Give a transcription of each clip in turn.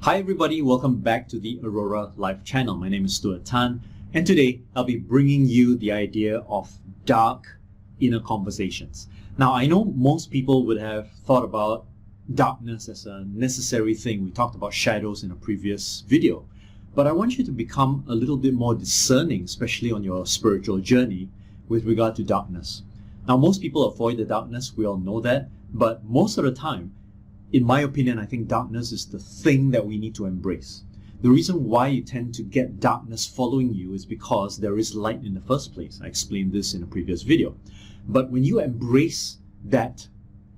Hi everybody, welcome back to the Aurora Live channel. My name is Stuart Tan, and today I'll be bringing you the idea of dark inner conversations. Now, I know most people would have thought about darkness as a necessary thing. We talked about shadows in a previous video, but I want you to become a little bit more discerning, especially on your spiritual journey with regard to darkness. Now, most people avoid the darkness, we all know that, but most of the time, in my opinion, I think darkness is the thing that we need to embrace. The reason why you tend to get darkness following you is because there is light in the first place. I explained this in a previous video. But when you embrace that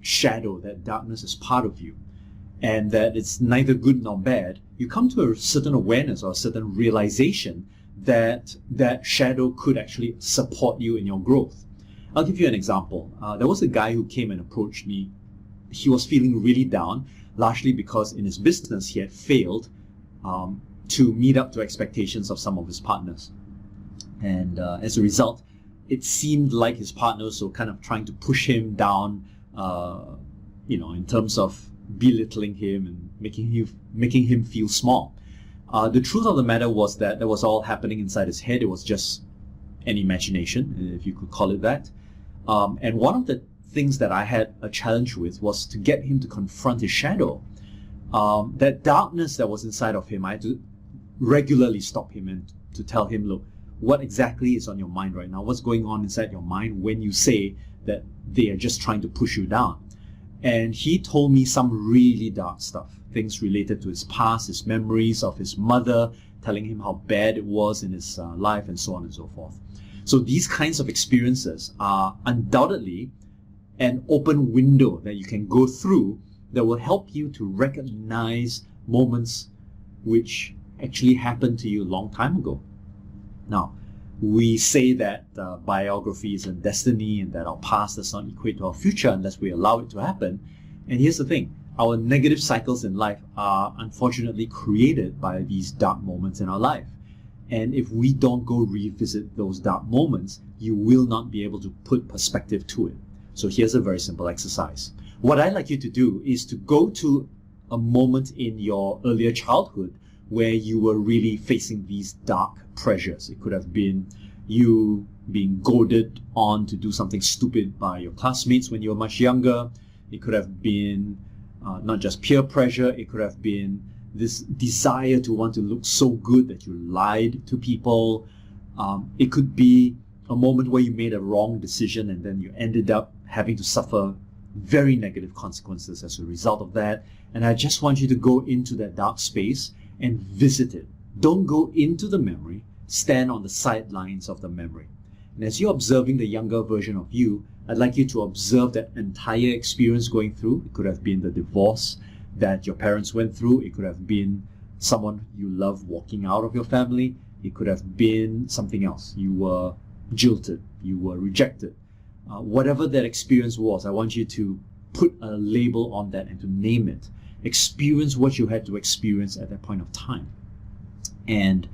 shadow, that darkness is part of you, and that it's neither good nor bad, you come to a certain awareness or a certain realization that that shadow could actually support you in your growth. I'll give you an example. There was a guy who came and approached me. He was feeling really down, largely because in his business he had failed to meet up to expectations of some of his partners. And as a result, it seemed like his partners were kind of trying to push him down, in terms of belittling him and making him feel small. The truth of the matter was that was all happening inside his head. It was just an imagination, if you could call it that. And one of the things that I had a challenge with was to get him to confront his shadow. That darkness that was inside of him, I had to regularly stop him and to tell him, look, what exactly is on your mind right now? What's going on inside your mind when you say that they are just trying to push you down? And he told me some really dark stuff, things related to his past, his memories of his mother, telling him how bad it was in his life, and so on and so forth. So these kinds of experiences are undoubtedly an open window that you can go through that will help you to recognize moments which actually happened to you a long time ago. Now, we say that biography is a destiny and that our past does not equate to our future unless we allow it to happen. And here's the thing, our negative cycles in life are unfortunately created by these dark moments in our life. And if we don't go revisit those dark moments, you will not be able to put perspective to it. So here's a very simple exercise. What I'd like you to do is to go to a moment in your earlier childhood where you were really facing these dark pressures. It could have been you being goaded on to do something stupid by your classmates when you were much younger. It could have been not just peer pressure, it could have been this desire to want to look so good that you lied to people. It could be a moment where you made a wrong decision and then you ended up having to suffer very negative consequences as a result of that. And I just want you to go into that dark space and visit it. Don't go into the memory, stand on the sidelines of the memory. And as you're observing the younger version of you, I'd like you to observe that entire experience going through. It could have been the divorce that your parents went through. It could have been someone you love walking out of your family. It could have been something else. You were jilted, you were rejected. Whatever that experience was, I want you to put a label on that and to name it. Experience what you had to experience at that point of time. And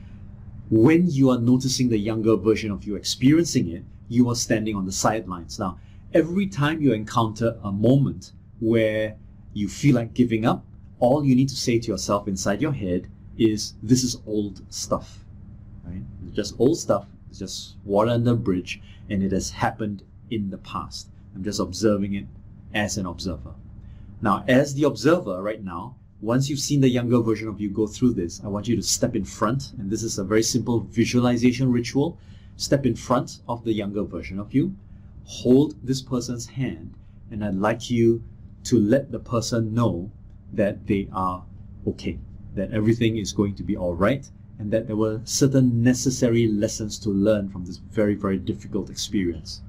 when you are noticing the younger version of you experiencing it, you are standing on the sidelines. Now, every time you encounter a moment where you feel like giving up, all you need to say to yourself inside your head is, this is old stuff. Right? It's just old stuff. It's just water under the bridge, and it has happened in the past. I'm just observing it as an observer. Now, as the observer right now, once you've seen the younger version of you go through this, I want you to step in front, and this is a very simple visualization ritual. Step in front of the younger version of you, hold this person's hand, and I'd like you to let the person know that they are okay, that everything is going to be all right, and that there were certain necessary lessons to learn from this very, very difficult experience.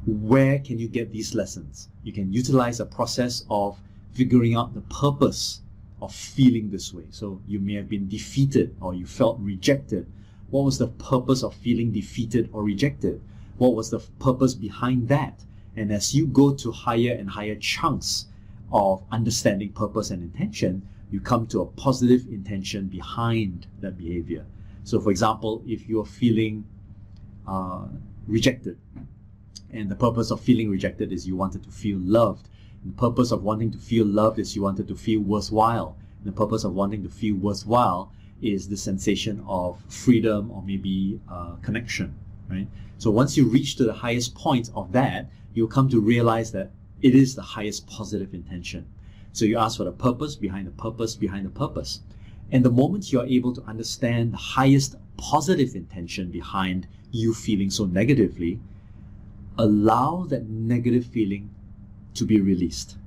Where can you get these lessons? You can utilize a process of figuring out the purpose of feeling this way. So you may have been defeated or you felt rejected. What was the purpose of feeling defeated or rejected? What was the purpose behind that? And as you go to higher and higher chunks of understanding purpose and intention, you come to a positive intention behind that behavior. So for example, if you're feeling rejected, and the purpose of feeling rejected is you wanted to feel loved, and the purpose of wanting to feel loved is you wanted to feel worthwhile, The purpose of wanting to feel worthwhile is the sensation of freedom or maybe connection, right? So once you reach to the highest point of that, you'll come to realize that it is the highest positive intention. So you ask for the purpose behind the purpose behind the purpose. And the moment you're able to understand the highest positive intention behind you feeling so negatively, allow that negative feeling to be released.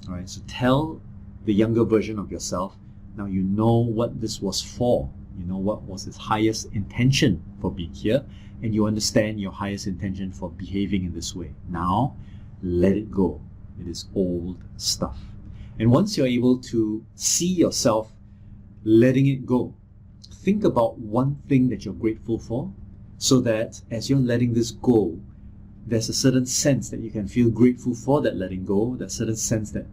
All right, so tell the younger version of yourself, now you know what this was for. You know what was its highest intention for being here, and you understand your highest intention for behaving in this way. Now, let it go. It is old stuff. And once you're able to see yourself letting it go, think about one thing that you're grateful for, so that as you're letting this go, there's a certain sense that you can feel grateful for that letting go, that certain sense that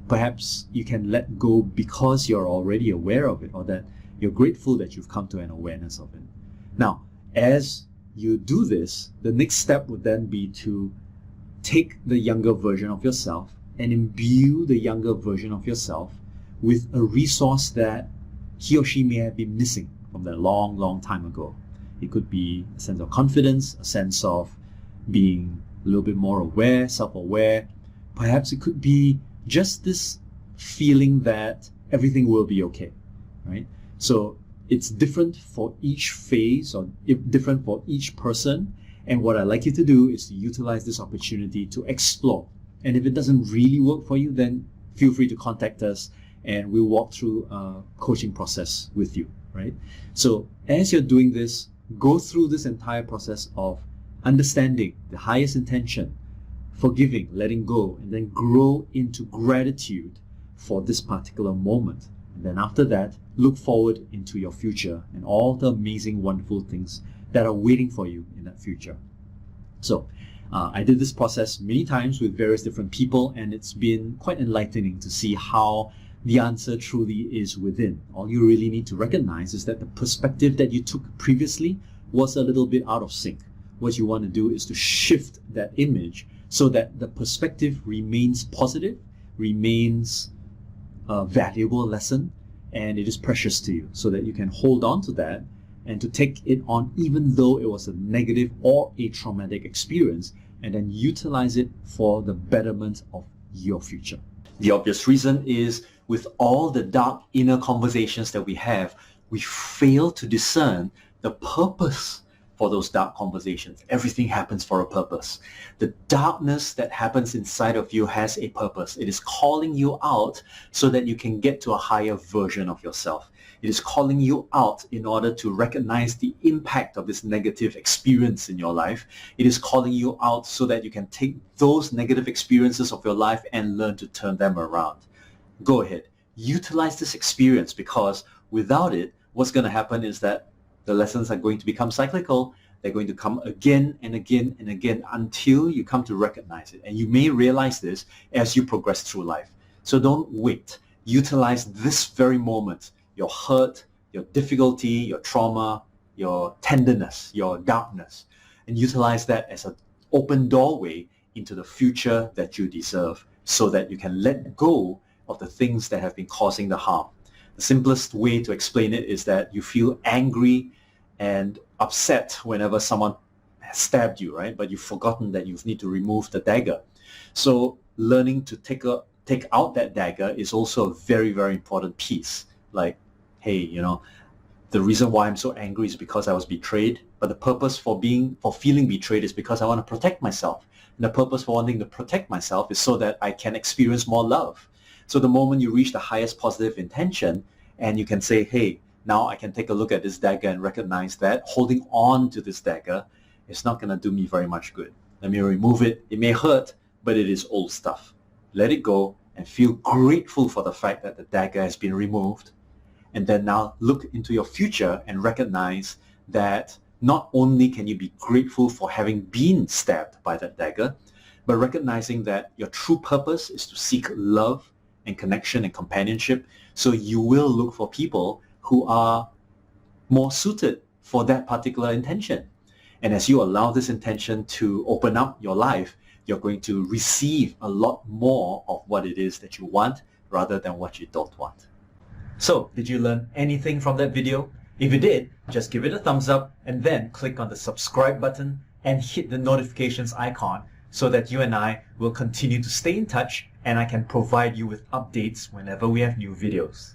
perhaps you can let go because you're already aware of it, or that you're grateful that you've come to an awareness of it. Now, as you do this, the next step would then be to take the younger version of yourself and imbue the younger version of yourself with a resource that he or she may have been missing from that long, long time ago. It could be a sense of confidence, a sense of being a little bit more aware, self-aware. Perhaps it could be just this feeling that everything will be okay, right? So it's different for each phase, or different for each person. And what I'd like you to do is to utilize this opportunity to explore. And if it doesn't really work for you, then feel free to contact us and we'll walk through a coaching process with you, right? So as you're doing this, go through this entire process of understanding the highest intention, forgiving, letting go, and then grow into gratitude for this particular moment. And then after that, look forward into your future and all the amazing, wonderful things that are waiting for you in that future. So I did this process many times with various different people, and it's been quite enlightening to see how the answer truly is within. All you really need to recognize is that the perspective that you took previously was a little bit out of sync. What you want to do is to shift that image so that the perspective remains positive, remains a valuable lesson, and it is precious to you, so that you can hold on to that and to take it on even though it was a negative or a traumatic experience, and then utilize it for the betterment of your future. The obvious reason is, with all the dark inner conversations that we have, we fail to discern the purpose for those dark conversations. Everything happens for a purpose. The darkness that happens inside of you has a purpose. It is calling you out so that you can get to a higher version of yourself. It is calling you out in order to recognize the impact of this negative experience in your life. It is calling you out so that you can take those negative experiences of your life and learn to turn them around. Go ahead, utilize this experience, because without it, what's going to happen is that the lessons are going to become cyclical. They're going to come again and again and again until you come to recognize it. And you may realize this as you progress through life. So don't wait. Utilize this very moment, your hurt, your difficulty, your trauma, your tenderness, your darkness, and utilize that as an open doorway into the future that you deserve, so that you can let go of the things that have been causing the harm. The simplest way to explain it is that you feel angry and upset whenever someone has stabbed you, right? But you've forgotten that you need to remove the dagger. So learning to take out that dagger is also a very, very important piece. Like, hey, the reason why I'm so angry is because I was betrayed, but the purpose for feeling betrayed is because I want to protect myself. And the purpose for wanting to protect myself is so that I can experience more love. So the moment you reach the highest positive intention and you can say, hey, now I can take a look at this dagger and recognize that holding on to this dagger is not going to do me very much good. Let me remove it. It may hurt, but it is old stuff. Let it go and feel grateful for the fact that the dagger has been removed. And then now look into your future and recognize that not only can you be grateful for having been stabbed by that dagger, but recognizing that your true purpose is to seek love and connection and companionship. So you will look for people who are more suited for that particular intention. And as you allow this intention to open up your life, you're going to receive a lot more of what it is that you want rather than what you don't want. So, did you learn anything from that video? If you did, just give it a thumbs up and then click on the subscribe button and hit the notifications icon so that you and I will continue to stay in touch and I can provide you with updates whenever we have new videos.